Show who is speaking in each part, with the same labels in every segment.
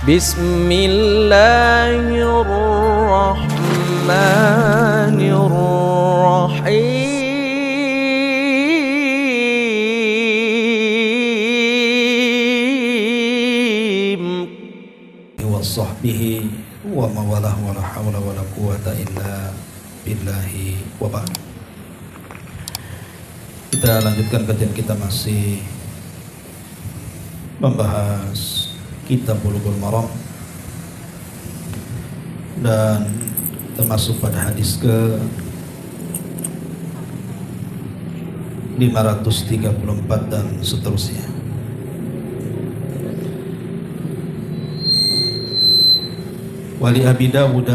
Speaker 1: Bismillahirrahmanirrahim.
Speaker 2: Wa sahbihi wa mawalah wa la hawla wa la quwata illa billahi wa ba'd. Kita lanjutkan kajian kita, masih membahas Kitab Bulughul Maram dan termasuk pada hadis ke 534 dan seterusnya. Wali Abi Dawud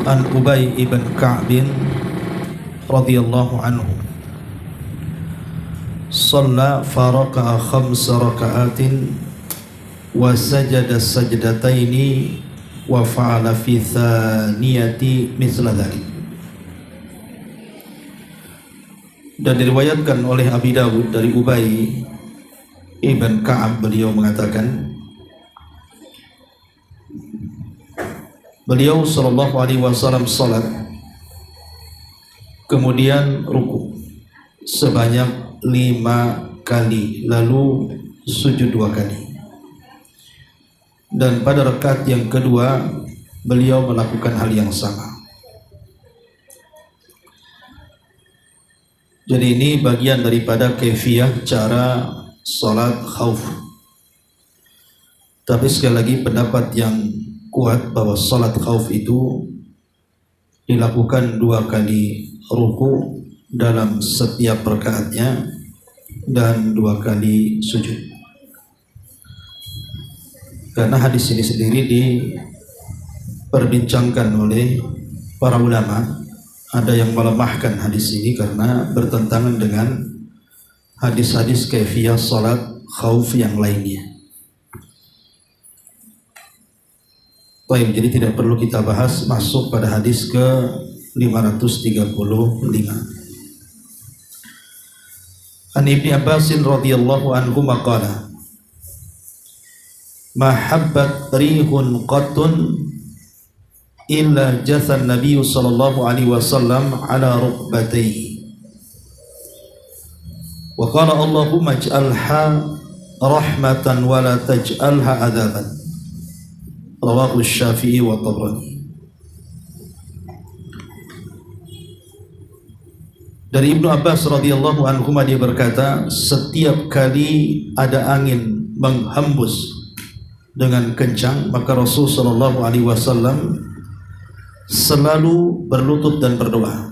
Speaker 2: an Ubay ibn Ka'b radhiyallahu anhu shalla faraka'a khamsa raka'atin wa sajada sajdataini wa fa'ala fi thaniyati mithla dhalik. Dan diriwayatkan oleh Abi Dawud dari Ubay ibn Ka'ab, beliau mengatakan beliau sallallahu alaihi wasallam salat kemudian ruku sebanyak 5 kali, lalu sujud 2 kali. Dan pada rakaat yang kedua beliau melakukan hal yang sama. Jadi ini bagian daripada kaifiyah cara salat khauf. Tapi sekali lagi pendapat yang kuat bahwa salat khauf itu dilakukan 2 kali ruku dalam setiap rakaatnya dan 2 kali sujud. Karena hadis ini sendiri diperbincangkan oleh para ulama, ada yang melemahkan hadis ini karena bertentangan dengan hadis-hadis kaifiyah salat khauf yang lainnya. Baik, jadi tidak perlu kita bahas, masuk pada hadis ke 535. An Ibni Abbas radhiyallahu anhu maqala ma habbat rihun qattun illa jatha an-nabiy sallallahu alaihi wasallam ala rukbatayhi wa qala Allahumma ij'alha rahmatan wa la taj'alha adzaban. Rawahu Syafi'i wa Tabrani. Dari Ibnu Abbas radhiyallahu anhu dia berkata, setiap kali ada angin menghembus dengan kencang, maka Rasul sallallahu alaihi wasallam selalu berlutut dan berdoa,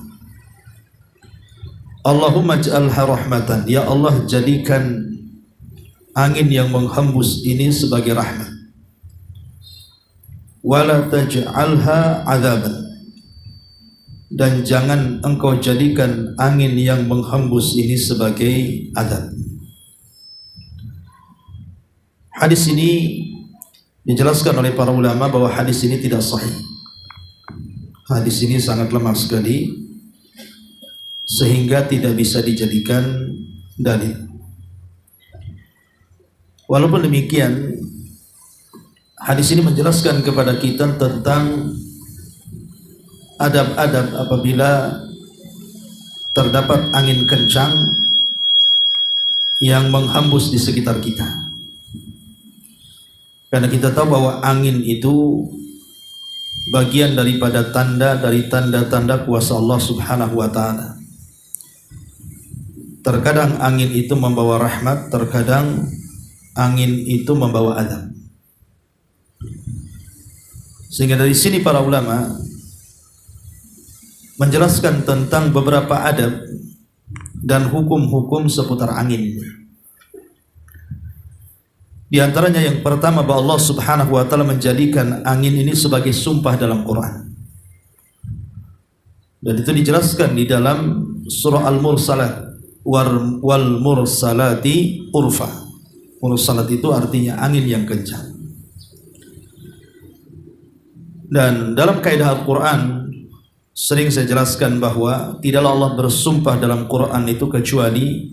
Speaker 2: Allahumma ij'alha rahmatan, ya Allah jadikan angin yang menghembus ini sebagai rahmat, wala taj'alha adzaban, dan jangan engkau jadikan angin yang menghembus ini sebagai azab. Hadis ini dijelaskan oleh para ulama bahwa hadis ini tidak sahih. Hadis ini sangat lemah sekali sehingga tidak bisa dijadikan dalil. Walaupun demikian, hadis ini menjelaskan kepada kita tentang adab-adab apabila terdapat angin kencang yang menghembus di sekitar kita. Karena kita tahu bahwa angin itu bagian daripada tanda dari tanda-tanda kuasa Allah Subhanahu wa taala. Terkadang angin itu membawa rahmat, terkadang angin itu membawa azab. Sehingga dari sini para ulama menjelaskan tentang beberapa adab dan hukum-hukum seputar angin. Di antaranya yang pertama, bahwa Allah Subhanahu wa taala menjadikan angin ini sebagai sumpah dalam Quran. Dan itu dijelaskan di dalam surah Al-Mursalat, wal mursalati urfa. Mursalat itu artinya angin yang kencang. Dan dalam kaidah Al-Quran sering saya jelaskan bahwa tidaklah Allah bersumpah dalam Quran itu kecuali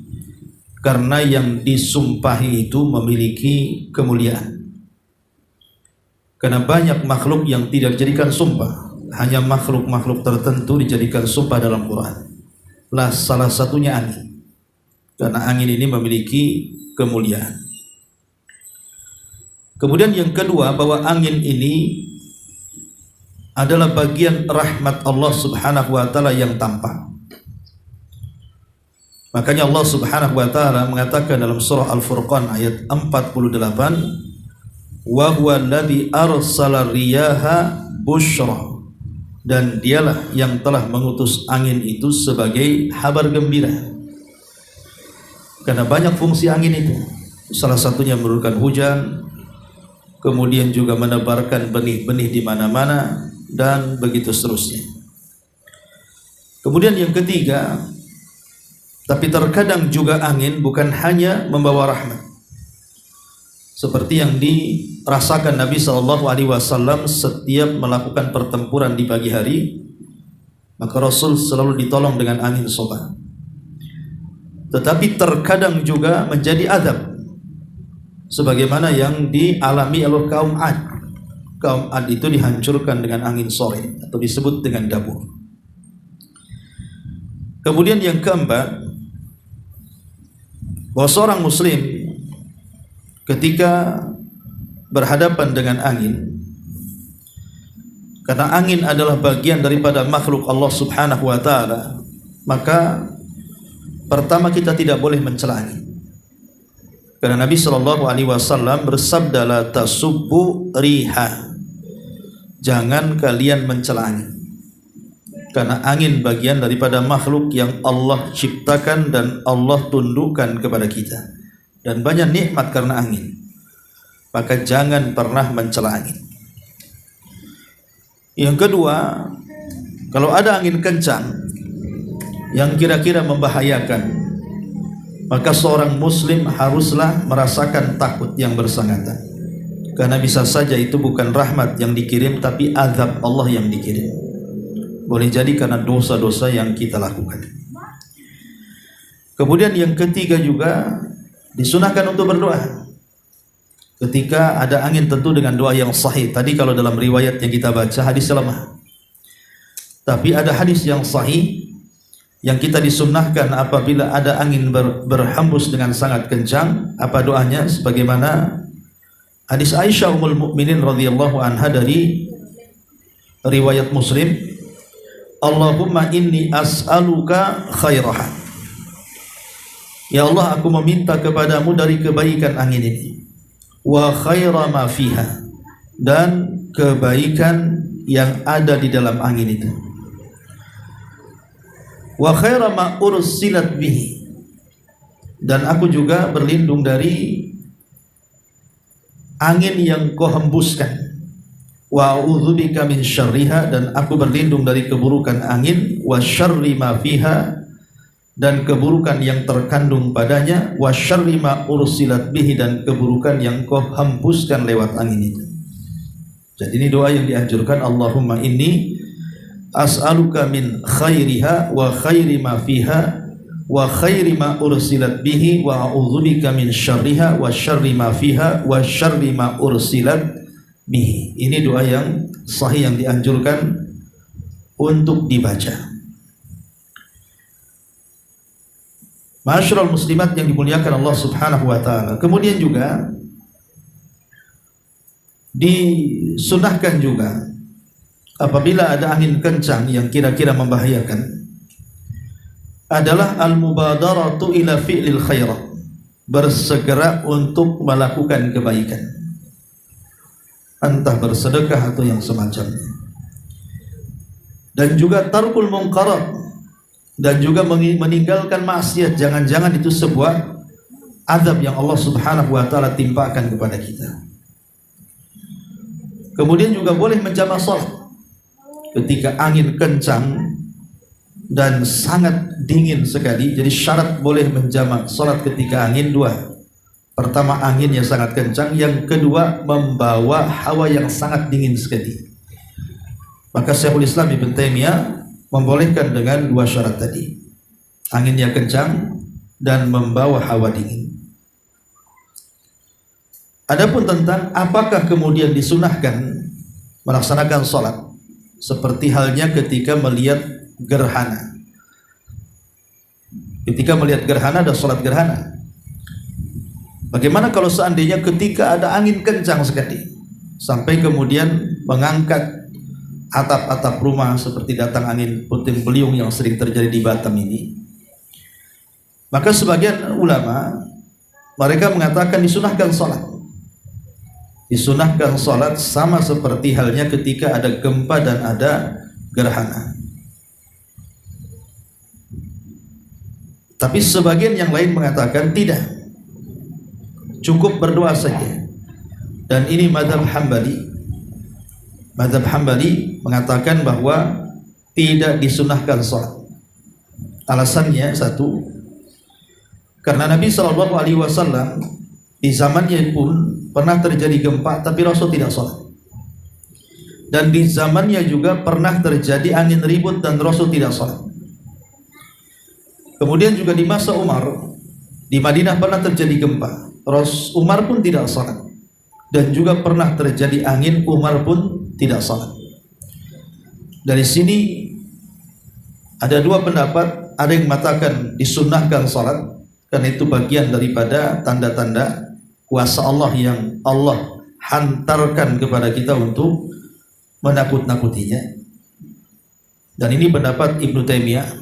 Speaker 2: karena yang disumpahi itu memiliki kemuliaan. Karena banyak makhluk yang tidak dijadikan sumpah, hanya makhluk-makhluk tertentu dijadikan sumpah dalam Quran. Salah satunya angin, karena angin ini memiliki kemuliaan. Kemudian yang kedua, bahwa angin ini adalah bagian rahmat Allah Subhanahu wa taala yang tampak. Makanya Allah Subhanahu wa taala mengatakan dalam surah Al-Furqan ayat 48, wa huwa alladzi arsala riyaha busyra, dan dialah yang telah mengutus angin itu sebagai kabar gembira. Karena banyak fungsi angin itu, salah satunya menurunkan hujan, kemudian juga menebarkan benih-benih di mana-mana, dan begitu seterusnya. Kemudian yang ketiga, tapi terkadang juga angin bukan hanya membawa rahmat, seperti yang dirasakan Nabi SAW setiap melakukan pertempuran di pagi hari, maka Rasul selalu ditolong dengan angin soba. Tetapi terkadang juga menjadi azab, sebagaimana yang dialami oleh kaum Ad. Kaum Ad itu dihancurkan dengan angin sore, atau disebut dengan dabur. Kemudian yang keempat, bahwa seorang muslim ketika berhadapan dengan angin, karena angin adalah bagian daripada makhluk Allah Subhanahu wa taala, maka pertama kita tidak boleh mencela angin. Karena Nabi SAW bersabda, la tasubbu riha, jangan kalian mencela angin. Karena angin bagian daripada makhluk yang Allah ciptakan dan Allah tundukkan kepada kita, dan banyak nikmat karena angin, maka jangan pernah mencela angin. Yang kedua, kalau ada angin kencang yang kira-kira membahayakan, maka seorang muslim haruslah merasakan takut yang bersangkutan, karena bisa saja itu bukan rahmat yang dikirim, tapi azab Allah yang dikirim. Boleh jadi karena dosa-dosa yang kita lakukan. Kemudian yang ketiga juga, disunahkan untuk berdoa ketika ada angin, tentu dengan doa yang sahih. Tadi kalau dalam riwayat yang kita baca hadis lemah, tapi ada hadis yang sahih yang kita disunnahkan apabila ada angin berhembus dengan sangat kencang, apa doanya? Sebagaimana hadis Aisyah Ummul Mukminin radhiyallahu anha dari riwayat Muslim, Allahumma inni as'aluka khairaha, ya Allah, aku meminta kepadamu dari kebaikan angin ini, wa khaira ma fiha, dan kebaikan yang ada di dalam angin itu, wa khaira ma ursilat bihi, dan aku juga berlindung dari angin yang kau hembuskan, wa a'udzubika min syarriha, dan aku berlindung dari keburukan angin, wa syarri ma fiha, dan keburukan yang terkandung padanya, wa syarri ma ursilat bihi, dan keburukan yang kau hembuskan lewat angin itu. Jadi ini doa yang dianjurkan, Allahumma inni as'aluka min khairiha wa khairi ma fiha wa khairi ma ursilat bihi wa a'udzubika min syarriha wa syarri ma fiha wa syarri ma ursilat bihi. Ini doa yang sahih yang dianjurkan untuk dibaca. Ma'asyiral muslimat yang dimuliakan Allah Subhanahu wa taala. Kemudian juga disunahkan juga apabila ada angin kencang yang kira-kira membahayakan, adalah al-mubadaratu ila fi'lil khairat, bersegera untuk melakukan kebaikan, entah bersedekah atau yang semacamnya. Dan juga tarkul munkarat, dan juga meninggalkan maksiat. Jangan-jangan itu sebuah azab yang Allah Subhanahu wa taala timpakan kepada kita. Kemudian juga boleh menjamak salat ketika angin kencang dan sangat dingin sekali. Jadi syarat boleh menjamak salat ketika angin dua. Pertama, angin yang sangat kencang, yang kedua membawa hawa yang sangat dingin sekali. Maka Syekhul Islam Ibnu Taimiyah membolehkan dengan dua syarat tadi, angin yang kencang dan membawa hawa dingin. Adapun tentang apakah kemudian disunahkan melaksanakan sholat seperti halnya ketika melihat gerhana. Ketika melihat gerhana ada sholat gerhana. Bagaimana kalau seandainya ketika ada angin kencang sekali sampai kemudian mengangkat atap-atap rumah seperti datang angin puting beliung yang sering terjadi di Batam ini? Maka sebagian ulama mereka mengatakan disunahkan sholat. Disunahkan sholat sama seperti halnya ketika ada gempa dan ada gerhana. Tapi sebagian yang lain mengatakan tidak, cukup berdoa saja. Dan ini mazhab Hambali. Mazhab Hambali mengatakan bahwa tidak disunahkan sholat. Alasannya satu, karena Nabi SAW di zamannya pun pernah terjadi gempa, tapi Rasul tidak sholat. Dan di zamannya juga pernah terjadi angin ribut dan Rasul tidak sholat. Kemudian juga di masa Umar, di Madinah pernah terjadi gempa, Umar pun tidak sholat. Dan juga pernah terjadi angin, Umar pun tidak sholat. Dari sini ada dua pendapat, ada yang mengatakan disunahkan sholat, karena itu bagian daripada tanda-tanda kuasa Allah yang Allah hantarkan kepada kita untuk menakut-nakutinya. Dan ini pendapat Ibnu Taimiyah,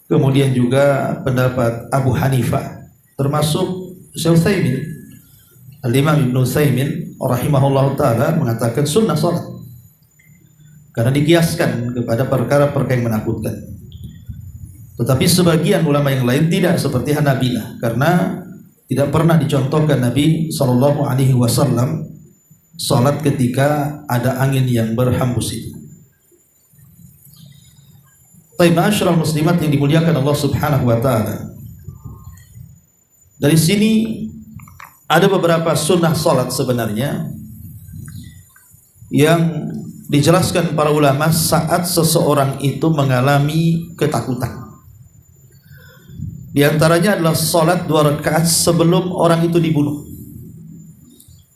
Speaker 2: kemudian juga pendapat Abu Hanifah, termasuk Syekh Utsaimin. Al-Imam Ibnu Utsaimin rahimahullah ta'ala mengatakan sunnah sholat, karena dikiaskan kepada perkara-perkara yang menakutkan. Tetapi sebagian ulama yang lain tidak, seperti Hanabilah, karena tidak pernah dicontohkan Nabi SAW salat ketika ada angin yang berhembus itu. Baik, ma'asyiral muslimat yang dimuliakan Allah Subhanahu wa taala. Dari sini ada beberapa sunnah salat sebenarnya yang dijelaskan para ulama saat seseorang itu mengalami ketakutan. Di antaranya adalah salat 2 rakaat sebelum orang itu dibunuh.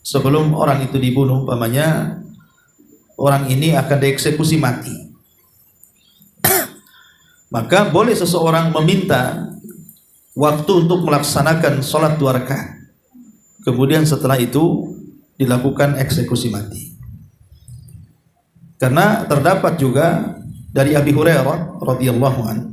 Speaker 2: Sebelum orang itu dibunuh, umpamanya orang ini akan dieksekusi mati. Maka boleh seseorang meminta waktu untuk melaksanakan salat 2 rakaat. Kemudian setelah itu dilakukan eksekusi mati. Karena terdapat juga dari Abi Hurairah radhiyallahu anhu.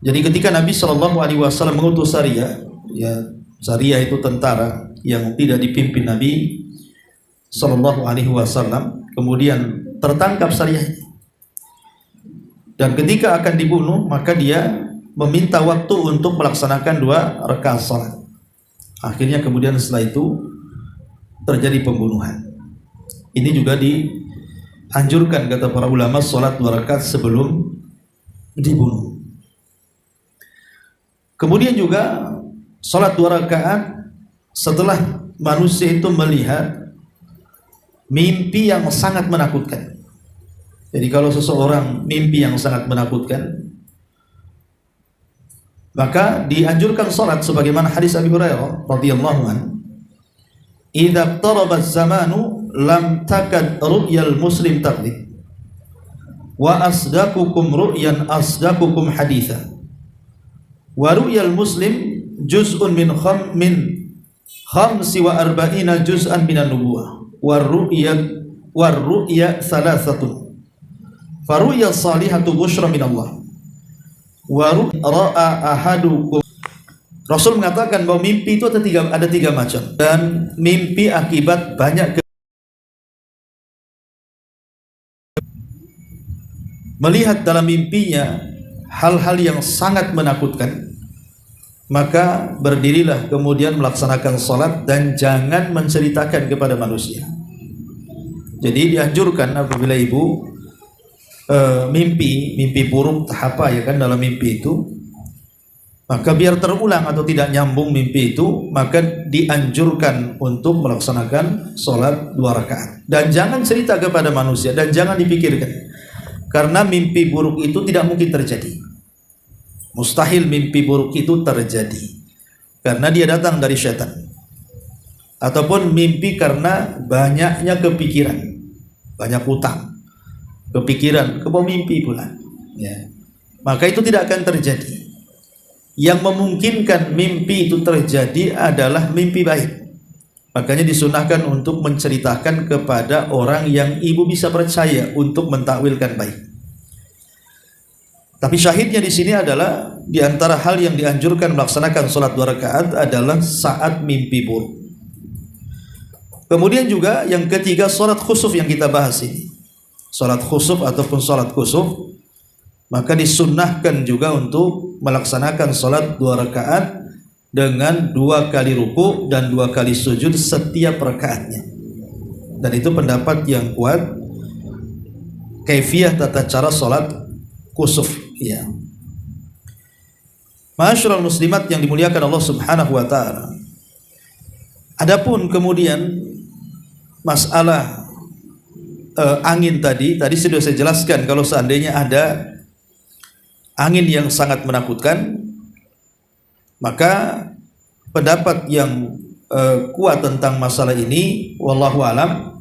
Speaker 2: Jadi ketika Nabi SAW mengutus Sariyah, ya Sariyah itu tentara yang tidak dipimpin Nabi SAW, kemudian tertangkap Sariyah. Dan ketika akan dibunuh, maka dia meminta waktu untuk melaksanakan 2 rakaat salat. Akhirnya kemudian setelah itu terjadi pembunuhan. Ini juga dianjurkan kata para ulama salat 2 rakaat sebelum dibunuh. Kemudian juga salat 2 rakaat setelah manusia itu melihat mimpi yang sangat menakutkan. Jadi kalau seseorang mimpi yang sangat menakutkan, maka dianjurkan salat sebagaimana hadis Abi Hurairah radhiyallahu anhu, "Idza qaraba az-zamanu lam takad ru'yal muslim taqdib wa asdaqukum ru'yan asdaqukum haditha wa ru'yal muslim juz'un min khamsi wa arba'ina juz'an minan nubuwah war ru'ya salasatun faru'ya salihatu busyra min Allah wa ra'a ahadukum." Rasul mengatakan bahwa mimpi itu ada tiga macam, dan mimpi akibat banyak melihat dalam mimpinya hal-hal yang sangat menakutkan, maka berdirilah kemudian melaksanakan salat dan jangan menceritakan kepada manusia. Jadi dianjurkan apabila ibu mimpi buruk apa ya kan dalam mimpi itu, maka biar terulang atau tidak nyambung mimpi itu, maka dianjurkan untuk melaksanakan salat 2 rakaat dan jangan cerita kepada manusia dan jangan dipikirkan, karena mimpi buruk itu tidak mungkin terjadi. Mustahil mimpi buruk itu terjadi karena dia datang dari syaitan. ataupun mimpi karena banyaknya kepikiran, banyak utang, kepikiran, kebawa mimpi pula, ya, maka itu tidak akan terjadi. Yang memungkinkan mimpi itu terjadi adalah mimpi baik. Makanya disunahkan untuk menceritakan kepada orang yang ibu bisa percaya untuk mentakwilkan baik. Tapi syahidnya di sini adalah di antara hal yang dianjurkan melaksanakan sholat 2 rakaat adalah saat mimpi buruk. Kemudian juga yang ketiga, sholat khusuf yang kita bahas ini. Sholat khusuf ataupun sholat kusuf, maka disunnahkan juga untuk melaksanakan sholat 2 rakaat dengan 2 kali ruku dan 2 kali sujud setiap rakaatnya. Dan itu pendapat yang kuat, kaifiyah tata cara sholat kusuf, ya. Ma'asyiral muslimat yang dimuliakan Allah Subhanahu wa taala. Adapun kemudian masalah angin tadi sudah saya jelaskan, kalau seandainya ada angin yang sangat menakutkan, maka pendapat yang kuat tentang masalah ini wallahu alam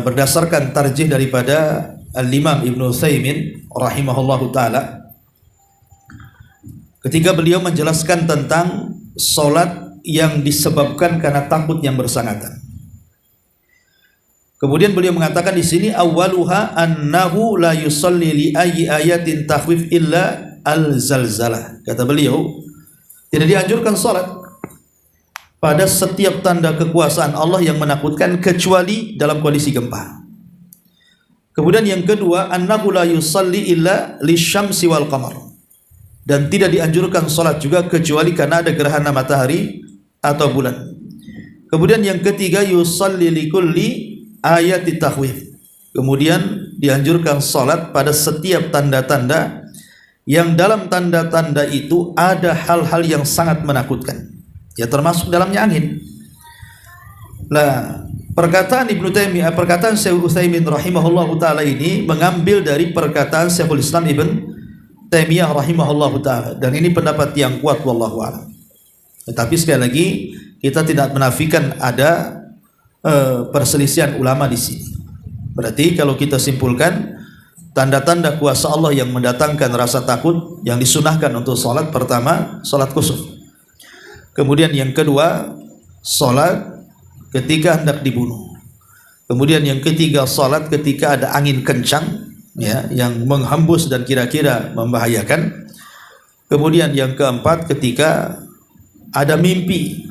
Speaker 2: berdasarkan tarjih daripada Al-Imam Ibnu Utsaimin rahimahullahu taala ketika beliau menjelaskan tentang salat yang disebabkan karena takut yang bersangatan. Kemudian beliau mengatakan di sini awwaluha annahu la yusalli li ayyi ayatin takhwif illa al-zalzalah. Kata beliau, tidak dianjurkan salat pada setiap tanda kekuasaan Allah yang menakutkan kecuali dalam kondisi gempa. Kemudian yang kedua, annahu la yusalli illa lisyamsi wal qamar. Dan tidak dianjurkan salat juga kecuali karena ada gerhana matahari atau bulan. Kemudian yang ketiga, yusalli likulli ayati takhwif. Kemudian dianjurkan salat pada setiap tanda-tanda yang dalam tanda-tanda itu ada hal-hal yang sangat menakutkan, ya, termasuk dalamnya angin. Nah, perkataan Ibnu Taimiyah, perkataan Syekh Utsaimin rahimahullahu taala ini mengambil dari perkataan Syekhul Islam Ibn Taimiyah rahimahullahu taala, dan ini pendapat yang kuat wallahu a'lam. Tetapi sekali lagi kita tidak menafikan ada perselisihan ulama di sini. Berarti kalau kita simpulkan, tanda-tanda kuasa Allah yang mendatangkan rasa takut yang disunahkan untuk sholat, pertama sholat kusuf, kemudian yang kedua sholat ketika hendak dibunuh, kemudian yang ketiga sholat ketika ada angin kencang, ya, yang menghembus dan kira-kira membahayakan, kemudian yang keempat ketika ada mimpi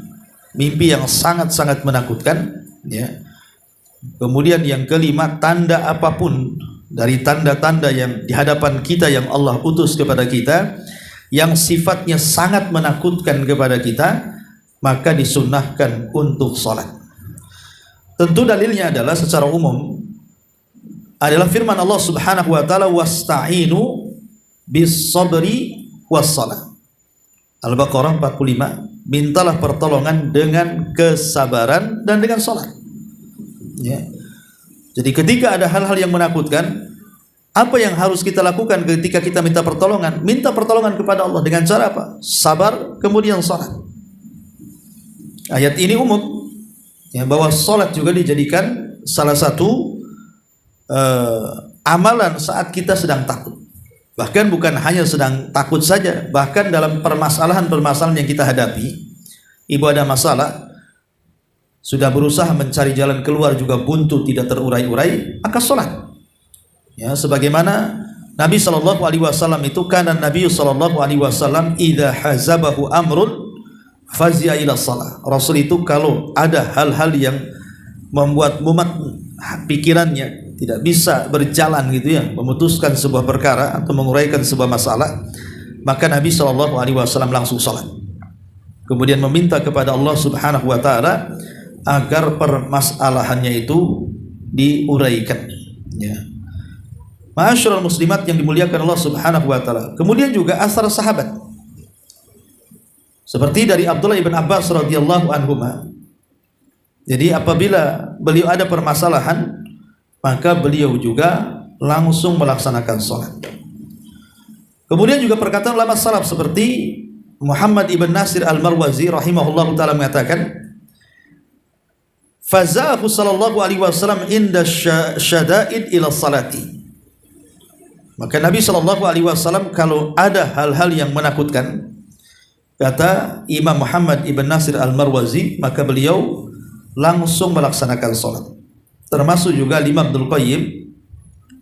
Speaker 2: yang sangat-sangat menakutkan, ya. Kemudian yang kelima, tanda apapun dari tanda-tanda yang di hadapan kita yang Allah utus kepada kita yang sifatnya sangat menakutkan kepada kita, maka disunnahkan untuk sholat. Tentu dalilnya adalah secara umum adalah firman Allah Subhanahu wa taala, wasta'inu bis sabri was salat. Al-Baqarah 45, mintalah pertolongan dengan kesabaran dan dengan salat. Ya. Jadi ketika ada hal-hal yang menakutkan, apa yang harus kita lakukan ketika kita minta pertolongan? Minta pertolongan kepada Allah dengan cara apa? Sabar, kemudian salat. Ayat ini umum, ya, bahwa salat juga dijadikan salah satu amalan saat kita sedang takut. Bahkan bukan hanya sedang takut saja, bahkan dalam permasalahan-permasalahan yang kita hadapi, ibu ada masalah, sudah berusaha mencari jalan keluar juga buntu, tidak terurai-urai, maka sholat. Ya, sebagaimana Nabi SAW itu, karena Nabi SAW idza hazabahu amrun fazia ila shalah. Rasul itu kalau ada hal-hal yang membuat mumet pikirannya, tidak bisa berjalan gitu, ya, memutuskan sebuah perkara atau menguraikan sebuah masalah, maka Nabi SAW langsung sholat, kemudian meminta kepada Allah Subhanahu wa taala agar permasalahannya itu diuraikan, ya. Ma'asyiral muslimat yang dimuliakan Allah Subhanahu wa taala. Kemudian juga asar sahabat, seperti dari Abdullah ibn Abbas radhiyallahu anhuma. Jadi apabila beliau ada permasalahan, maka beliau juga langsung melaksanakan sholat. Kemudian juga perkataan ulama salaf seperti Muhammad ibn Nasir al-Marwazi rahimahullahu taala mengatakan, Fazahu sallallahu alaihi wasallam inda syada'id ila salati. Maka Nabi sallallahu alaihi wasallam kalau ada hal-hal yang menakutkan, kata Imam Muhammad ibn Nasir al-Marwazi, maka beliau langsung melaksanakan salat. Termasuk juga Imam Ibnul Qayyim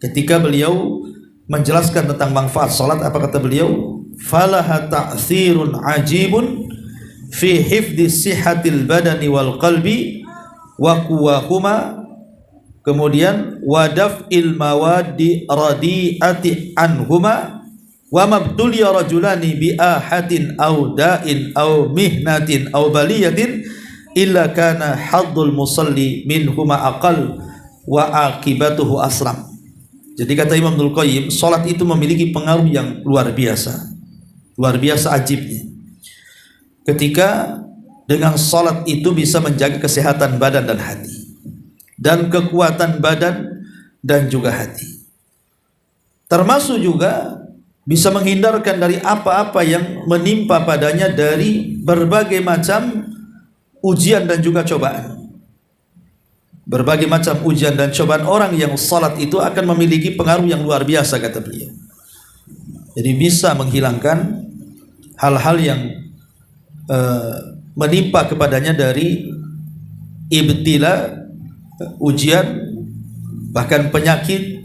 Speaker 2: ketika beliau menjelaskan tentang manfaat salat, apa kata beliau? Falaha ta'thirun ajibun fi hifdhi sihhatil badani wal qalbi wa quwwahuma, kemudian wadaf'il mawadi radi'ati anhuma wa mabtuliya rajulani bi ahatin aw da'in aw mihnatin aw baliyatin illa kana haddul musalli minhuma aqal wa aqibatuhu asram. Jadi kata Imam Ibnul Qayyim, salat itu memiliki pengaruh yang luar biasa ajibnya. Ketika dengan salat itu bisa menjaga kesehatan badan dan hati, dan kekuatan badan dan juga hati. Termasuk juga bisa menghindarkan dari apa-apa yang menimpa padanya dari berbagai macam ujian dan juga cobaan. Berbagai macam ujian dan cobaan, orang yang salat itu akan memiliki pengaruh yang luar biasa, kata beliau. Jadi bisa menghilangkan hal-hal yang menimpa kepadanya dari ibtila, ujian, bahkan penyakit,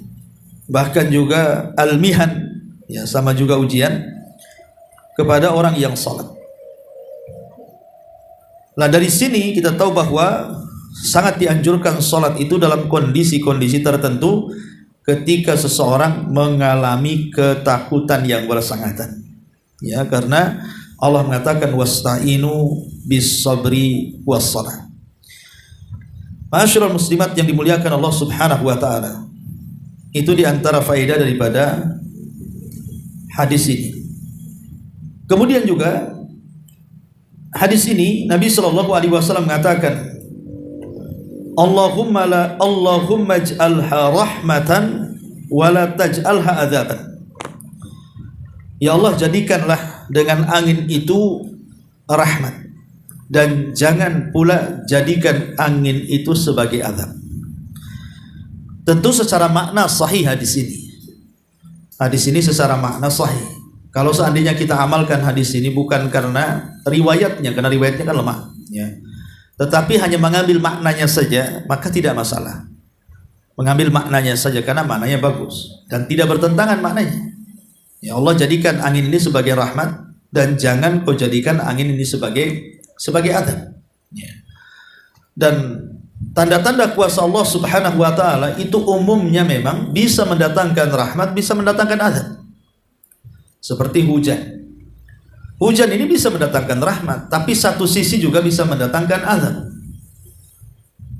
Speaker 2: bahkan juga almihan, ya sama juga ujian kepada orang yang salat. Nah, dari sini kita tahu bahwa sangat dianjurkan salat itu dalam kondisi-kondisi tertentu ketika seseorang mengalami ketakutan yang bersangatan. Ya, karena Allah mengatakan wasta'inu bis sabri was salah. Ma'asyiral muslimat yang dimuliakan Allah Subhanahu wa taala. Itu diantara faedah daripada hadis ini. Kemudian juga hadis ini Nabi sallallahu alaihi wasallam mengatakan, Allahumma ij'alha rahmatan wa la taj'alha adzaban. Ya Allah, jadikanlah dengan angin itu rahmat, dan jangan pula jadikan angin itu sebagai azab. Tentu secara makna sahih hadis ini. Hadis ini secara makna sahih. Kalau seandainya kita amalkan hadis ini bukan karena riwayatnya, karena riwayatnya kan lemah, ya. Tetapi hanya mengambil maknanya saja, maka tidak masalah. Mengambil maknanya saja karena maknanya bagus dan tidak bertentangan maknanya. Ya Allah, jadikan angin ini sebagai rahmat dan jangan kau jadikan angin ini sebagai azab. Ya. Dan tanda-tanda kuasa Allah Subhanahu wa taala itu umumnya memang bisa mendatangkan rahmat, bisa mendatangkan azab. Seperti hujan. Hujan ini bisa mendatangkan rahmat, tapi satu sisi juga bisa mendatangkan azab.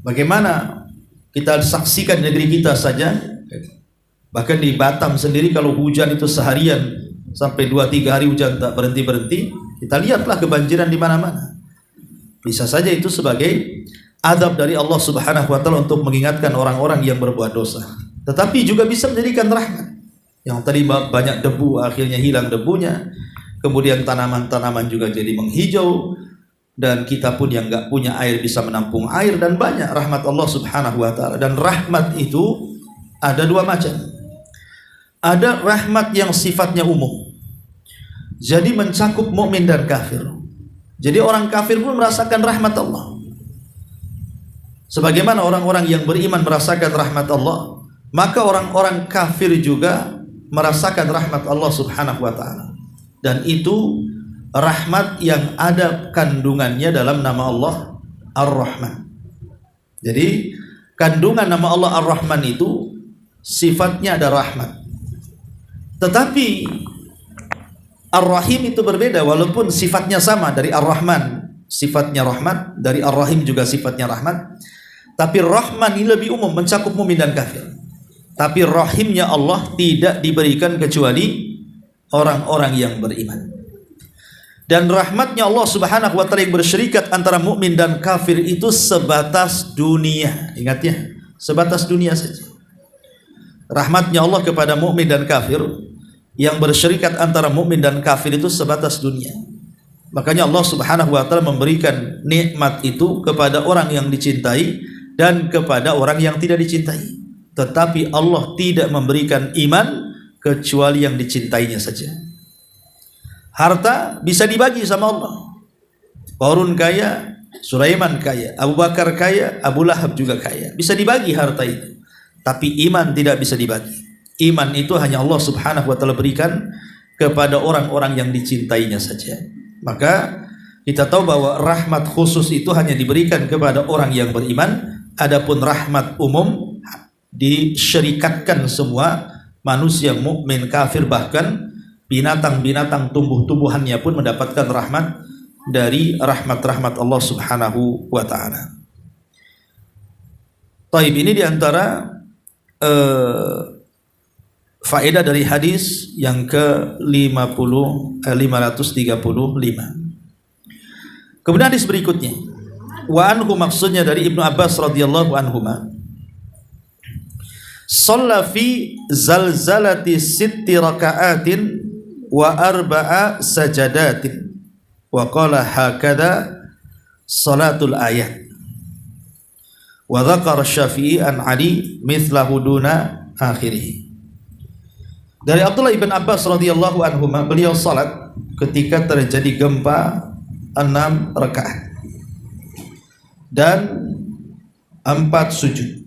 Speaker 2: Bagaimana kita saksikan negeri kita saja, bahkan di Batam sendiri kalau hujan itu seharian sampai 2-3 hari hujan tak berhenti-berhenti, kita lihatlah kebanjiran di mana-mana. Bisa saja itu sebagai adab dari Allah Subhanahu wa taala untuk mengingatkan orang-orang yang berbuat dosa. Tetapi juga bisa menjadikan rahmat. Yang tadi banyak debu akhirnya hilang debunya. Kemudian tanaman-tanaman juga jadi menghijau, dan kita pun yang enggak punya air bisa menampung air, dan banyak rahmat Allah Subhanahu wa taala. Dan rahmat itu ada dua macam. Ada rahmat yang sifatnya umum. Jadi mencakup mukmin dan kafir. Jadi orang kafir pun merasakan rahmat Allah. Sebagaimana orang-orang yang beriman merasakan rahmat Allah, maka orang-orang kafir juga merasakan rahmat Allah Subhanahu wa taala. Dan itu rahmat yang ada kandungannya dalam nama Allah Ar-Rahman. Jadi kandungan nama Allah Ar-Rahman itu sifatnya ada rahmat. Tetapi Ar-Rahim itu berbeda, walaupun sifatnya sama. Dari Ar-Rahman sifatnya rahmat, dari Ar-Rahim juga sifatnya rahmat. Tapi Rahman ini lebih umum, mencakup mukmin dan kafir. Tapi Rahimnya Allah tidak diberikan kecuali orang-orang yang beriman. Dan rahmatnya Allah Subhanahu wa taala yang bersyirikat antara mukmin dan kafir itu sebatas dunia. Ingat ya, sebatas dunia saja. Rahmatnya Allah kepada mukmin dan kafir yang bersyirikat antara mukmin dan kafir itu sebatas dunia. Makanya Allah Subhanahu wa taala memberikan nikmat itu kepada orang yang dicintai dan kepada orang yang tidak dicintai. Tetapi Allah tidak memberikan iman kecuali yang dicintainya saja. Harta bisa dibagi sama Allah. Qarun kaya, Sulaiman kaya, Abu Bakar kaya, Abu Lahab juga kaya. Bisa dibagi harta itu. Tapi iman tidak bisa dibagi. Iman itu hanya Allah Subhanahu wa taala berikan kepada orang-orang yang dicintainya saja. Maka kita tahu bahwa rahmat khusus itu hanya diberikan kepada orang yang beriman. Adapun rahmat umum disyirikatkan semua manusia, mukmin, kafir, bahkan binatang-binatang, tumbuh-tumbuhannya pun mendapatkan rahmat dari rahmat-rahmat Allah Subhanahu wa taala. Taib, ini diantara faedah dari hadis yang ke-535. Kemudian hadis berikutnya, wa anhu, maksudnya dari Ibnu Abbas radhiyallahu anhuma, shalla fi zalzalati sitti raka'atin wa arba'a sajadatin wa qala hakadha salatul ayat. Wa dzakara Syafi'i an Ali mithlahu duna akhirih. Dari Abdullah ibn Abbas radhiyallahu anhu, beliau salat ketika terjadi gempa 6 rakaat dan 4 sujud.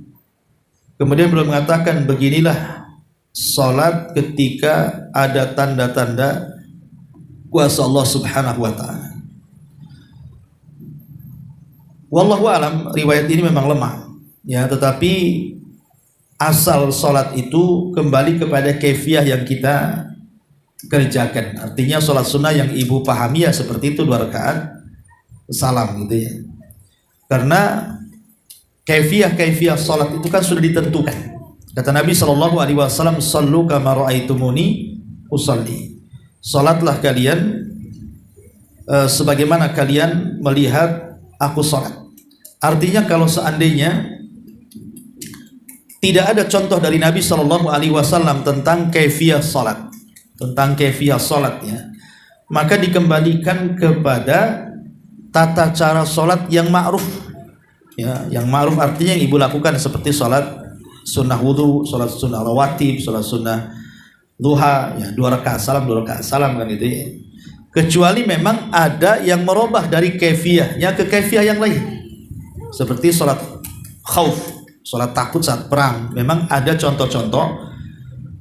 Speaker 2: Kemudian beliau mengatakan, beginilah salat ketika ada tanda-tanda kuasa Allah Subhanahu wa taala. Wallahu alam, riwayat ini memang lemah, ya, tetapi asal salat itu kembali kepada kaifiyah yang kita kerjakan. Artinya salat sunnah yang ibu pahami ya seperti itu, 2 rakaat salam gitu ya. Karena kaifiyah salat itu kan sudah ditentukan. Kata Nabi SAW, sallu kama ra'aitumuni usalli. Salatlah kalian sebagaimana kalian melihat aku salat. Artinya kalau seandainya tidak ada contoh dari Nabi SAW tentang kaifiyah salat, ya, maka dikembalikan kepada tata cara salat yang ma'ruf, ya, yang ma'ruf artinya yang ibu lakukan seperti salat sunnah wudu, salat sunnah rawatib, salat sunnah duha, ya, 2 rakaat salam kan itu ya. Kecuali memang ada yang merubah dari kaifiyahnya ke kaifiyah yang lain, seperti salat khauf, salat takut saat perang. Memang ada contoh-contoh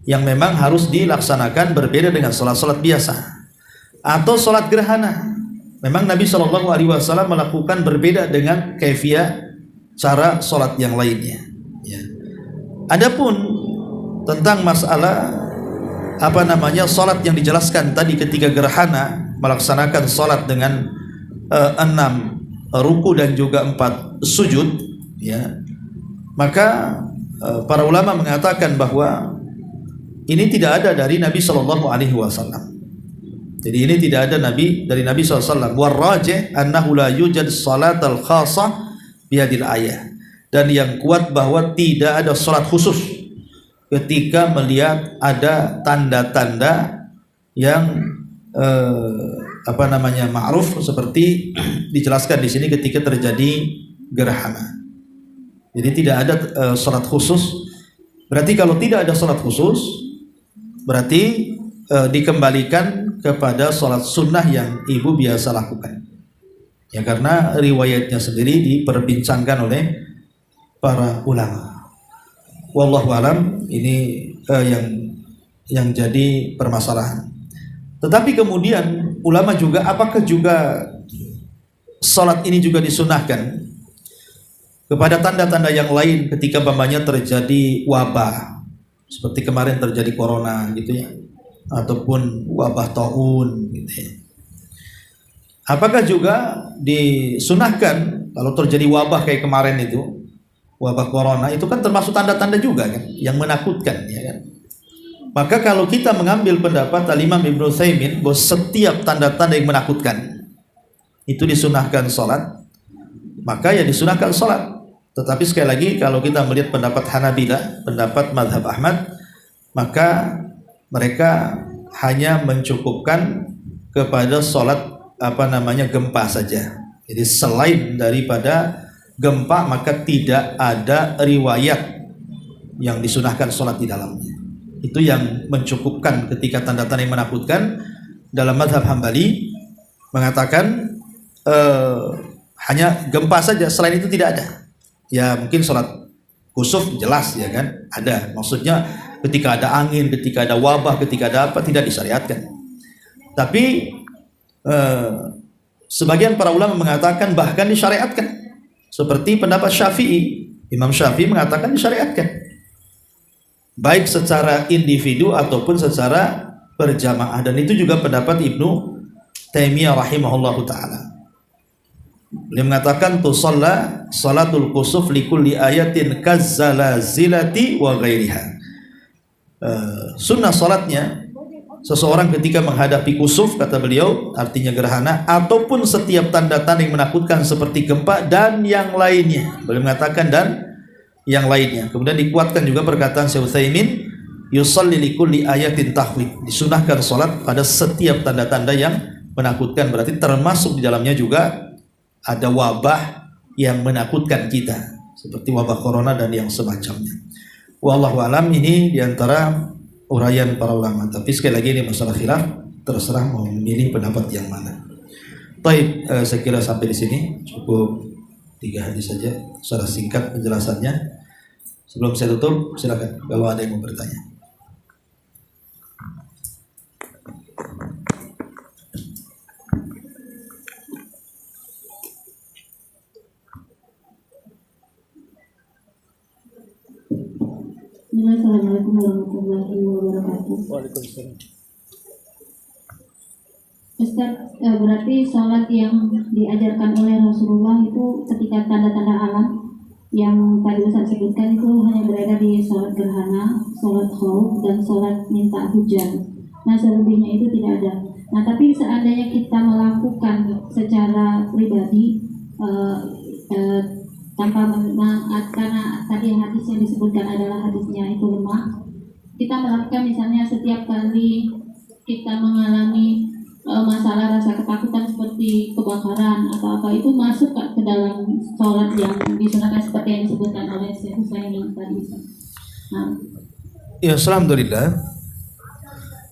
Speaker 2: yang memang harus dilaksanakan berbeda dengan salat-salat biasa. Atau salat gerhana, memang Nabi SAW melakukan berbeda dengan kaifiyah cara salat yang lainnya, ya. Adapun tentang masalah salat yang dijelaskan tadi ketika gerhana, melaksanakan salat dengan 6 ruku dan juga 4 sujud, ya, maka para ulama mengatakan bahwa ini tidak ada dari Nabi SAW. Jadi ini tidak ada dari Nabi SAW. Warrajih annahu la yujad salatal khasah bihadil ayah. Dan yang kuat bahwa tidak ada salat khusus ketika melihat ada tanda-tanda yang ma'ruf seperti dijelaskan di sini ketika terjadi gerhana. Jadi tidak ada salat khusus. Berarti kalau tidak ada salat khusus, berarti dikembalikan kepada salat sunnah yang ibu biasa lakukan. Ya, karena riwayatnya sendiri diperbincangkan oleh para ulama. Wallahu alam, ini yang jadi permasalahan. Tetapi kemudian ulama juga, apakah juga salat ini juga disunahkan kepada tanda-tanda yang lain ketika umpamanya terjadi wabah, seperti kemarin terjadi corona gitu ya, ataupun wabah taun gitu ya. Apakah juga disunahkan kalau terjadi wabah kayak kemarin itu, wabah corona itu kan termasuk tanda-tanda juga kan yang menakutkan, ya kan? Maka kalau kita mengambil pendapat Al-Imam Ibnu Utsaimin bahwa setiap tanda-tanda yang menakutkan itu disunahkan salat, maka ya disunahkan salat. Tetapi sekali lagi kalau kita melihat pendapat Hanabilah, pendapat Mazhab Ahmad, maka mereka hanya mencukupkan kepada salat gempa saja. Jadi selain daripada gempa maka tidak ada riwayat yang disunahkan sholat di dalamnya. Itu yang mencukupkan ketika tanda-tanda yang menakutkan. Dalam mazhab Hambali mengatakan hanya gempa saja, selain itu tidak ada. Ya mungkin sholat kusuf jelas ya kan, ada. Maksudnya ketika ada angin, ketika ada wabah, ketika ada apa tidak disyariatkan. Tapi sebagian para ulama mengatakan bahkan disyariatkan. Seperti pendapat Syafi'i. Imam Syafi'i mengatakan disyariatkan. Baik secara individu ataupun secara berjamaah, dan itu juga pendapat Ibnu Taimiyah rahimahullahu taala. Beliau mengatakan tusalla salatul kusuf likulli ayatin kazzalazilati wa ghairiha. Sunnah salatnya seseorang ketika menghadapi kusuf, kata beliau, artinya gerhana, ataupun setiap tanda-tanda yang menakutkan seperti gempa dan yang lainnya. Beliau mengatakan dan yang lainnya. Kemudian dikuatkan juga perkataan Syekh Utsaimin, yusalli likulli ayatin tahwid. Disunahkan salat pada setiap tanda-tanda yang menakutkan, berarti termasuk di dalamnya juga ada wabah yang menakutkan kita, seperti wabah corona dan yang semacamnya. Wallahu alam, ini diantara uraian para ulama. Tapi sekali lagi ini masalah khilaf, terserah mau memilih pendapat yang mana. Baik, saya kira sampai di sini cukup 3 hadis saja secara singkat penjelasannya. Sebelum saya tutup, silakan kalau ada yang mau bertanya.
Speaker 1: Assalamualaikum warahmatullahi wabarakatuh.
Speaker 2: Waalaikumsalam.
Speaker 1: Ustaz, berarti sholat yang diajarkan oleh Rasulullah itu ketika tanda-tanda alam yang tadi Ustaz sebutkan itu hanya berada di sholat gerhana, sholat khauf, dan sholat minta hujan. Nah, selebihnya itu tidak ada. Nah, tapi seandainya kita melakukan secara pribadi tanpa karena tadi hadis yang disebutkan adalah hadisnya itu lemah, kita melakukan misalnya setiap kali kita mengalami masalah rasa ketakutan seperti kebakaran atau apa, itu masuk ke dalam sholat yang disunahkan seperti yang disebutkan oleh Syekh Utsaimin tadi. Nah.
Speaker 2: Ya, alhamdulillah.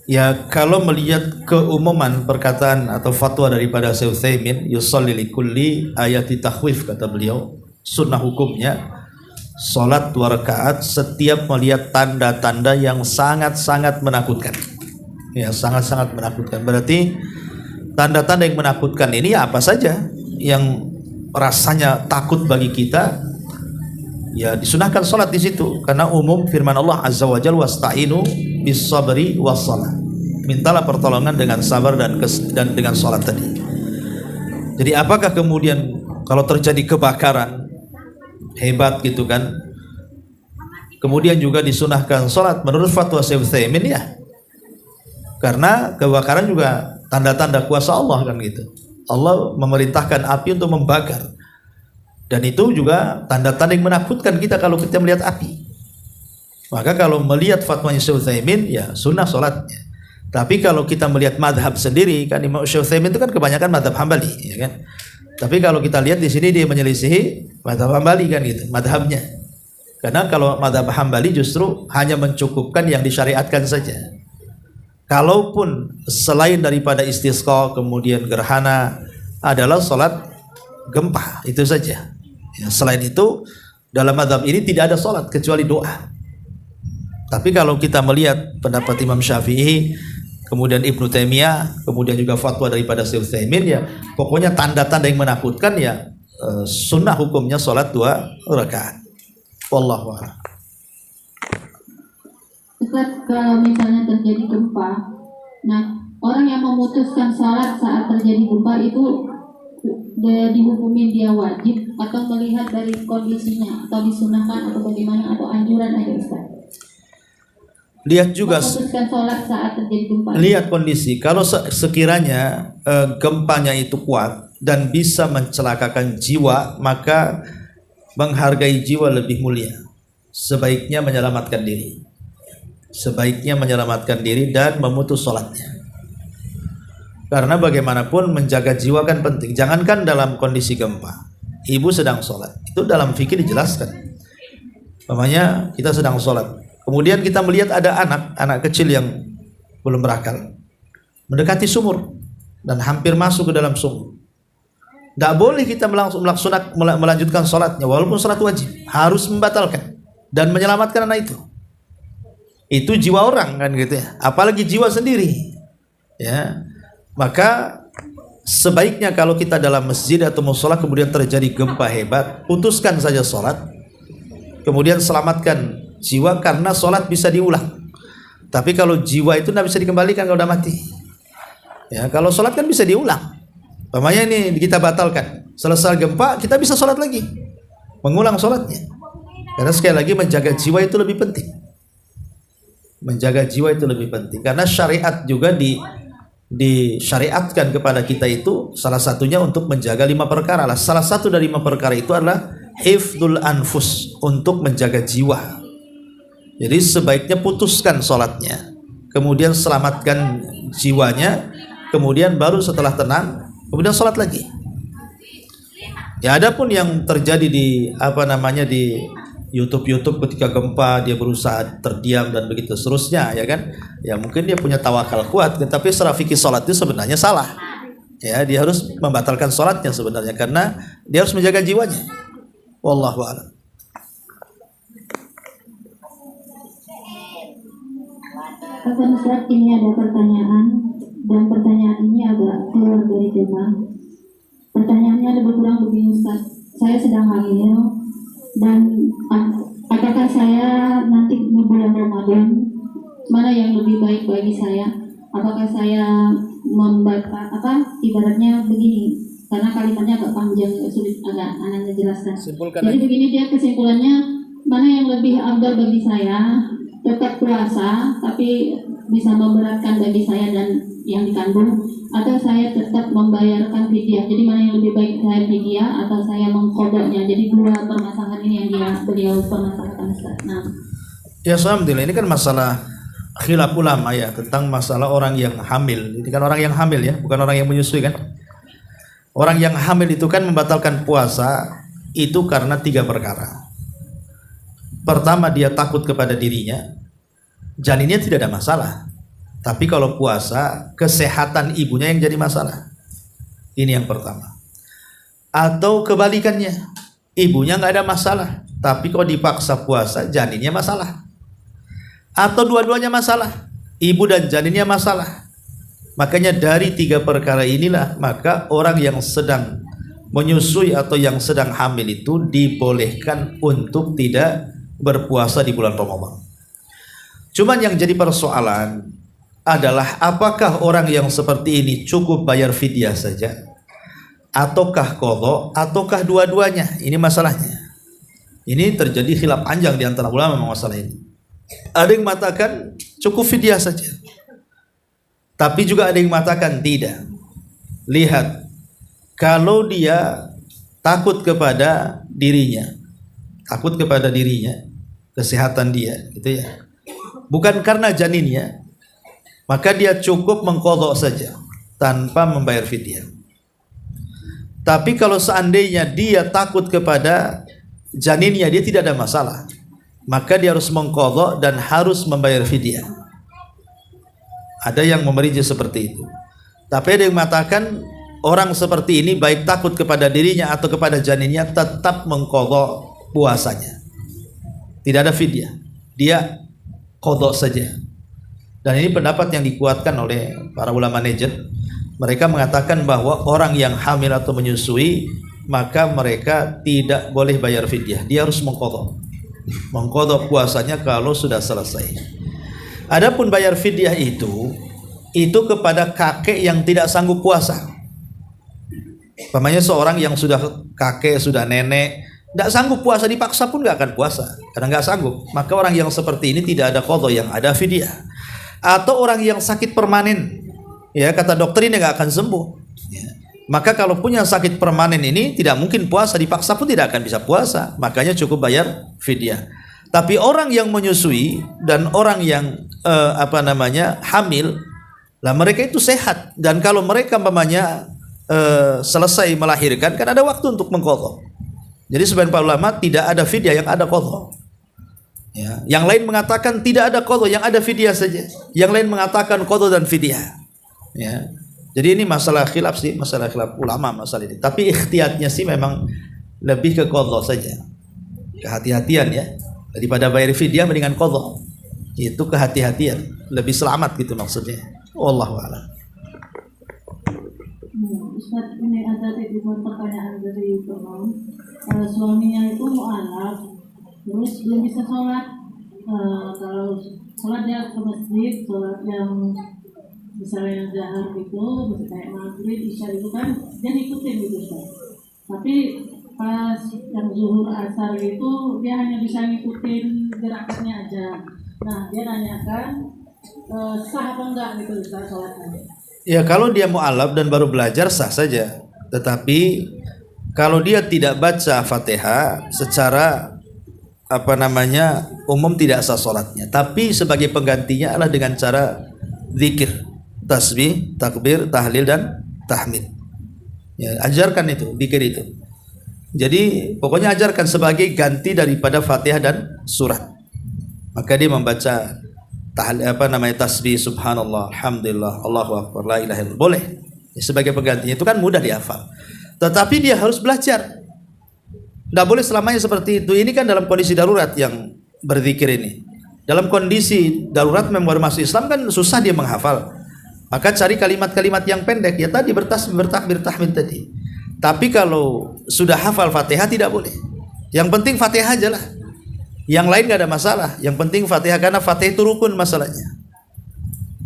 Speaker 2: Ya, kalau melihat keumuman perkataan atau fatwa daripada Syekh Utsaimin, yusalli likulli ayati takhwif, kata beliau, sunnah hukumnya salat 2 rakaat setiap melihat tanda-tanda yang sangat-sangat menakutkan. Ya, sangat-sangat menakutkan. Berarti tanda-tanda yang menakutkan ini ya apa saja yang rasanya takut bagi kita, ya disunahkan salat di situ, karena umum firman Allah Azza wa Jalla, wasta'inu bis-sabri was-shalah. Mintalah pertolongan dengan sabar dan dengan salat tadi. Jadi apakah kemudian kalau terjadi kebakaran hebat gitu kan, kemudian juga disunahkan salat menurut fatwa Syekh Utsaimin? Ya, karena kebakaran juga tanda-tanda kuasa Allah kan gitu. Allah memerintahkan api untuk membakar, dan itu juga tanda-tanda yang menakutkan kita kalau kita melihat api. Maka kalau melihat fatwanya Syekh Utsaimin, ya sunnah salatnya. Tapi kalau kita melihat madhab sendiri, kan Imam Syekh Utsaimin itu kan kebanyakan madhab Hambali, ya kan. Tapi kalau kita lihat di sini dia menyelisihi madhab Hambali kan gitu, madhabnya. Karena kalau madhab Hambali justru hanya mencukupkan yang disyariatkan saja. Kalaupun selain daripada istisqa, kemudian gerhana, adalah salat gempa, itu saja. Ya, selain itu dalam madhab ini tidak ada salat kecuali doa. Tapi kalau kita melihat pendapat Imam Syafi'i, kemudian Ibnu Taimiyah, kemudian juga fatwa daripada Syekh Utsaimin, ya pokoknya tanda-tanda yang menakutkan ya sunnah hukumnya salat 2 rakaat. Wallahu a'lam.
Speaker 1: Ustaz, kalau misalnya terjadi gempa, nah orang yang memutuskan salat saat terjadi gempa itu dihukumi dia wajib atau melihat dari kondisinya, atau disunahkan atau bagaimana, atau anjuran aja Ustaz?
Speaker 2: Lihat juga,
Speaker 1: sholat saat terjadi gempa.
Speaker 2: Lihat kondisi. Kalau sekiranya gempanya itu kuat dan bisa mencelakakan jiwa, maka menghargai jiwa lebih mulia. Sebaiknya menyelamatkan diri dan memutus sholatnya. Karena bagaimanapun menjaga jiwa kan penting. Jangankan dalam kondisi gempa, ibu sedang sholat, itu dalam fikih dijelaskan. Namanya kita sedang sholat, kemudian kita melihat ada anak kecil yang belum berakal mendekati sumur dan hampir masuk ke dalam sumur. Tidak boleh kita melanjutkan sholatnya, walaupun sholat wajib, harus membatalkan dan menyelamatkan anak itu. Itu jiwa orang kan gitu ya, apalagi jiwa sendiri ya. Maka sebaiknya kalau kita dalam masjid atau musola kemudian terjadi gempa hebat, putuskan saja sholat, kemudian selamatkan jiwa, karena sholat bisa diulang. Tapi kalau jiwa itu tidak bisa dikembalikan kalau udah mati ya. Kalau sholat kan bisa diulang. Namanya ini kita batalkan, selesai gempa kita bisa sholat lagi, mengulang sholatnya. Karena sekali lagi menjaga jiwa itu lebih penting. Menjaga jiwa itu lebih penting, karena syariat juga disyariatkan kepada kita itu salah satunya untuk menjaga 5 perkara lah. Salah satu dari 5 perkara itu adalah hifdzul anfus, untuk menjaga jiwa. Jadi sebaiknya putuskan sholatnya, kemudian selamatkan jiwanya, kemudian baru setelah tenang kemudian sholat lagi. Ya, adapun yang terjadi di di YouTube ketika gempa, dia berusaha terdiam dan begitu seterusnya ya kan, ya mungkin dia punya tawakal kuat, tapi secara fikih sholat itu sebenarnya salah ya. Dia harus membatalkan sholatnya sebenarnya, karena dia harus menjaga jiwanya. Wallahu a'lam.
Speaker 1: Kapan Ustaz, ini ada pertanyaan, dan pertanyaan ini agak keluar dari tema. Pertanyaannya lebih kurang begini Ustaz, saya sedang hamil, dan apakah saya nanti di bulan Ramadan, mana yang lebih baik bagi saya? Apakah saya membaca ibaratnya begini, karena kalimatnya agak panjang, sulit agak anaknya jelaskan. Jadi begini dia kesimpulannya, mana yang lebih afdal bagi saya, tetap puasa tapi bisa memberatkan bagi saya dan yang dikandung, atau saya tetap membayarkan fidyah. Jadi mana yang lebih baik, saya fidyah atau saya mengkodoknya? Jadi 2 permasalahan ini yang beliau permasalahkan. Nah,
Speaker 2: ya alhamdulillah, ini kan masalah khilaf ulama ya, tentang masalah orang yang hamil. Ini kan orang yang hamil ya, bukan orang yang menyusui kan. Orang yang hamil itu kan membatalkan puasa itu karena 3 perkara. Pertama, dia takut kepada dirinya, janinnya tidak ada masalah, tapi kalau puasa kesehatan ibunya yang jadi masalah. Ini yang pertama. Atau kebalikannya, ibunya nggak ada masalah, tapi kalau dipaksa puasa janinnya masalah. Atau dua-duanya masalah, ibu dan janinnya masalah. Makanya dari 3 perkara inilah maka orang yang sedang menyusui atau yang sedang hamil itu dibolehkan untuk tidak berpuasa di bulan Ramadan. Cuman yang jadi persoalan adalah apakah orang yang seperti ini cukup bayar fidyah saja, ataukah qadha, ataukah dua-duanya? Ini masalahnya. Ini terjadi khilaf panjang di antara ulama masalah ini. Ada yang mengatakan cukup fidyah saja, tapi juga ada yang mengatakan tidak. Lihat, kalau dia takut kepada dirinya, kesehatan dia, gitu ya, bukan karena janinnya, maka dia cukup mengqadha saja tanpa membayar fidyah. Tapi kalau seandainya dia takut kepada janinnya, dia tidak ada masalah, maka dia harus mengqadha dan harus membayar fidyah. Ada yang memerintah seperti itu. Tapi ada yang mengatakan orang seperti ini baik takut kepada dirinya atau kepada janinnya tetap mengqadha puasanya, tidak ada fidyah, dia qadha saja. Dan ini pendapat yang dikuatkan oleh para ulama najd. Mereka mengatakan bahwa orang yang hamil atau menyusui, maka mereka tidak boleh bayar fidyah, dia harus mengqadha puasanya kalau sudah selesai. Adapun bayar fidyah itu kepada kakek yang tidak sanggup puasa. Umpamanya seorang yang sudah kakek, sudah nenek, tidak sanggup puasa, dipaksa pun nggak akan puasa karena nggak sanggup. Maka orang yang seperti ini tidak ada qadha, yang ada fidyah. Atau orang yang sakit permanen, ya kata dokter ini nggak akan sembuh, ya. Maka kalau punya sakit permanen ini tidak mungkin puasa, dipaksa pun tidak akan bisa puasa, makanya cukup bayar fidyah. Tapi orang yang menyusui dan orang yang hamil, Lah mereka itu sehat, dan kalau mereka umpamanya selesai melahirkan kan ada waktu untuk mengqadha. Jadi sebagian para ulama tidak ada fidyah, yang ada qadha. Ya, yang lain mengatakan tidak ada qadha, yang ada fidyah saja. Yang lain mengatakan qadha dan fidyah. Ya. Jadi ini masalah khilaf sih, masalah khilaf ulama masalah ini. Tapi ikhtiyatnya sih memang lebih ke qadha saja. Kehati-hatian ya. Daripada bayar fidyah mendingan qadha. Itu kehati-hatian, lebih selamat gitu maksudnya. Wallahu a'lam.
Speaker 1: Ustaz, ini ada titipan pertanyaan dari teman. Suaminya itu mu'alaf, terus belum bisa sholat. Kalau sholat dia ke masjid, sholat yang misalnya yang zahar gitu, kayak maghrib, isya itu kan dia ngikutin gitu Ustaz. Tapi pas yang zuhur asar itu dia hanya bisa ngikutin gerakannya aja. Nah dia nanyakan sah apa enggak gitu Ustaz sholatnya.
Speaker 2: Ya kalau dia mu'alaf dan baru belajar sah saja. Tetapi kalau dia tidak baca Fatihah secara umum tidak sah sholatnya. Tapi sebagai penggantinya adalah dengan cara zikir, tasbih, takbir, tahlil dan tahmid. Ya, ajarkan itu, zikir itu. Jadi pokoknya ajarkan sebagai ganti daripada Fatihah dan surat. Maka dia membaca tasbih, subhanallah, alhamdulillah, Allahu akbar, la ilaha illallah. Boleh. Sebagai penggantinya itu kan mudah dihafal. Tetapi dia harus belajar. Tidak boleh selamanya seperti itu. Ini kan dalam kondisi darurat yang berzikir ini. Dalam kondisi darurat memang baru masuk Islam kan susah dia menghafal. Maka cari kalimat-kalimat yang pendek. Ya tadi bertasbih, bertakbir, tahmid tadi. Tapi kalau sudah hafal Fatihah tidak boleh. Yang penting Fatihah aja lah. Yang lain gak ada masalah. Yang penting Fatihah, karena Fatihah itu rukun masalahnya.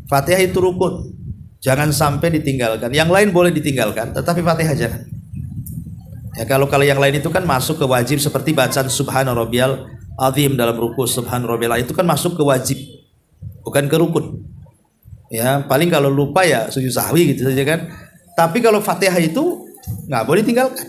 Speaker 2: Fatihah itu rukun. Jangan sampai ditinggalkan. Yang lain boleh ditinggalkan, tetapi Fatihah jangan. Ya kalau yang lain itu kan masuk ke wajib, seperti bacaan Subhana Rabbiyal Azim dalam ruku, Subhana Rabbiyal itu kan masuk ke wajib, bukan ke rukun. Ya paling kalau lupa ya sujud sahwi gitu saja kan. Tapi kalau Fatihah itu nggak boleh tinggalkan.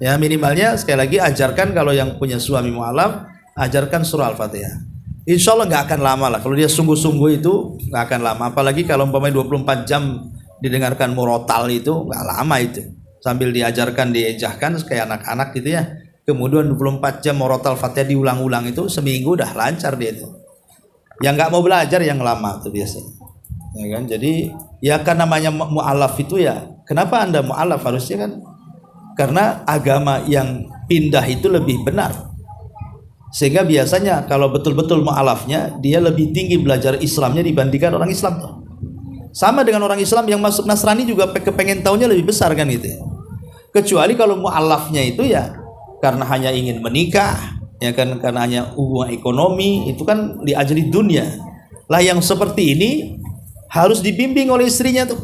Speaker 2: Ya minimalnya sekali lagi ajarkan, kalau yang punya suami mu'alaf, ajarkan surah Al-Fatihah. Insya Allah nggak akan lama lah. Kalau dia sungguh-sungguh itu nggak akan lama. Apalagi kalau umpamanya 24 jam didengarkan murotal itu nggak lama itu. Sambil diajarkan, diejahkan kayak anak-anak gitu ya. Kemudian 24 jam murotal Fatihah diulang-ulang itu seminggu udah lancar dia itu. Yang nggak mau belajar yang lama tuh biasanya. Ya kan? Jadi ya kan namanya mu'alaf itu ya. Kenapa Anda mu'alaf harusnya kan? Karena agama yang pindah itu lebih benar. Sehingga biasanya kalau betul-betul mu'alafnya, dia lebih tinggi belajar Islamnya dibandingkan orang Islam tuh. Sama dengan orang Islam yang masuk Nasrani juga kepengen tahunya lebih besar kan gitu. Kecuali kalau mu'alafnya itu ya karena hanya ingin menikah, ya kan, karena hanya hubungan ekonomi, itu kan diajari dunia. Lah yang seperti ini harus dibimbing oleh istrinya tuh.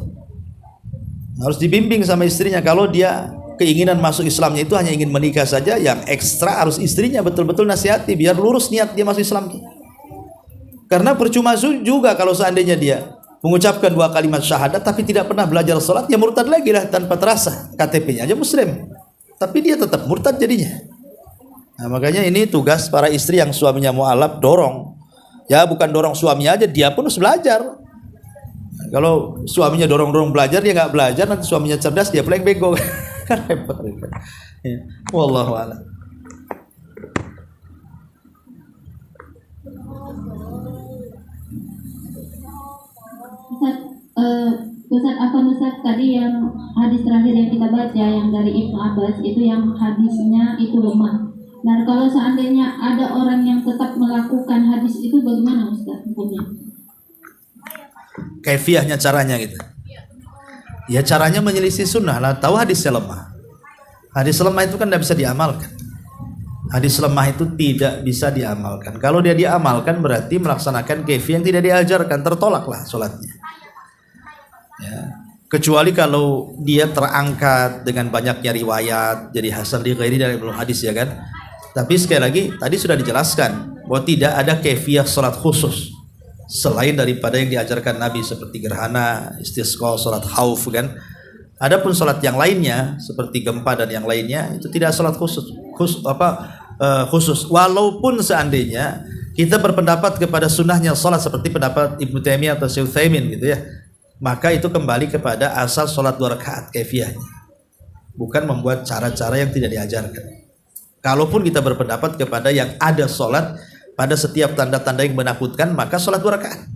Speaker 2: Harus dibimbing sama istrinya. Kalau dia keinginan masuk Islamnya itu hanya ingin menikah saja, yang ekstra harus istrinya betul-betul nasihati biar lurus niat dia masuk Islam. Karena percuma juga kalau seandainya dia mengucapkan 2 kalimat syahadat tapi tidak pernah belajar sholat, ya murtad lagi lah tanpa terasa. KTP-nya aja muslim, tapi dia tetap murtad jadinya. Nah, makanya ini tugas para istri yang suaminya mu'alaf, dorong. Ya bukan dorong suaminya aja, dia pun harus belajar. Kalau suaminya dorong-dorong belajar, dia nggak belajar, nanti suaminya cerdas, dia paling bego. Kan repot. Ya. Wallahu a'lam.
Speaker 1: Ustaz, apa Ustaz tadi yang hadis terakhir yang kita baca yang dari Ibnu Abbas itu yang hadisnya itu lemah. Nah kalau seandainya ada orang yang tetap melakukan hadis itu, bagaimana Ustaz hukumnya?
Speaker 2: Kaifiahnya, caranya gitu. Ya caranya menyelisih sunnah lah. Tahu hadisnya lemah. Hadis lemah itu kan tidak bisa diamalkan. Hadis lemah itu tidak bisa diamalkan. Kalau dia diamalkan berarti melaksanakan kaifiah yang tidak diajarkan, tertolaklah sholatnya. Ya. Kecuali kalau dia terangkat dengan banyaknya riwayat, jadi hasan li ghairi dari belum hadis ya kan. Tapi sekali lagi tadi sudah dijelaskan bahwa tidak ada kaifiah sholat khusus selain daripada yang diajarkan Nabi, seperti gerhana, istisqa, sholat khauf kan. Adapun sholat yang lainnya seperti gempa dan yang lainnya itu tidak sholat khusus. Khusus. Walaupun seandainya kita berpendapat kepada sunnahnya sholat seperti pendapat Ibnu Taimiyah atau Syekh Utsaimin gitu ya, maka itu kembali kepada asal sholat 2 rakaat kaifiyahnya, bukan membuat cara-cara yang tidak diajarkan. Kalaupun kita berpendapat kepada yang ada sholat pada setiap tanda-tanda yang menakutkan, maka sholat 2 rakaat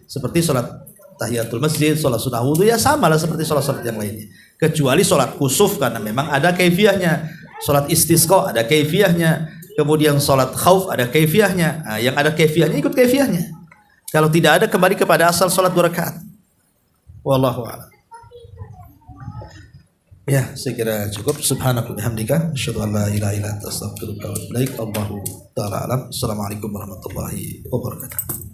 Speaker 2: seperti sholat tahiyatul masjid, sholat sunnah wudhu, ya sama lah seperti sholat-sholat yang lainnya, kecuali sholat kusuf karena memang ada kaifiyahnya, sholat istisqa ada kaifiyahnya, kemudian sholat khauf ada kaifiyahnya. Nah, yang ada kaifiyahnya ikut kaifiyahnya. Kalau tidak ada, kembali kepada asal sholat 2 rakaat. Wallahu a'lam. Ya, saya kira cukup. Subhanaka bihamdika asyhadu an la ilaha illa anta astaghfiruka wa atubu ilaik. Allahu ta'ala alam. Assalamualaikum warahmatullahi wabarakatuh.